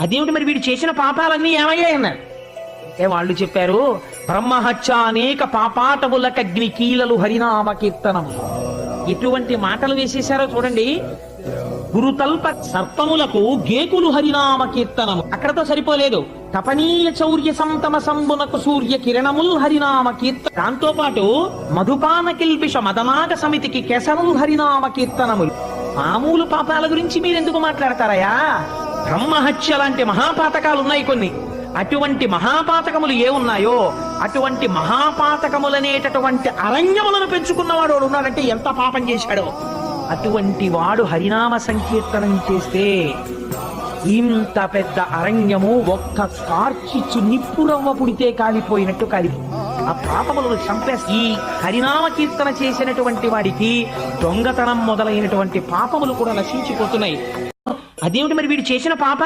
అదేమిటి మరి వీడు చేసిన పాపాలన్నీ ఏమయ్యాయన్నారు. అంటే వాళ్ళు చెప్పారు, బ్రహ్మహత్య అనేక పాపాటములకగ్ని కీలలు హరినామ కీర్తనము. ఎటువంటి మాటలు వేసేశారో చూడండి. గురుతల్ప సర్పములకు గేకులు హరినామ కీర్తనము. అక్కడతో సరిపోలేదు. తపనీయ చౌర్య సంతమ సంబునకు సూర్య కిరణముల్ హరినామ కీర్తన. దాంతో పాటు మధుపాన కిల్బిష మదనాగ సమితికి కేసముల్ హరినామ కీర్తనములు. మామూలు పాపాల గురించి మీరెందుకు మాట్లాడతారయా? బ్రహ్మహత్య లాంటి మహాపాతకాలు ఉన్నాయి కొన్ని. అటువంటి మహాపాతకములు ఏ ఉన్నాయో అటువంటి మహాపాతకములనేటటువంటి అరణ్యములను పెంచుకున్నవాడు ఉన్నాడంటే ఎంత పాపం చేశాడో. అటువంటి వాడు హరినామ సంకీర్తనం చేస్తే ఇంత పెద్ద అరణ్యము ఒక్క కార్చిచ్చు నిప్పురవ్వ పుడితే కాలిపోయినట్టు కాలిపో. ఆ పాపములను చంపేసి ఈ హరినామ కీర్తన చేసినటువంటి వాడికి దొంగతనం మొదలైనటువంటి పాపములు కూడా నశించిపోతున్నాయి. అదేమిటి మరి వీడు చేసిన పాపాల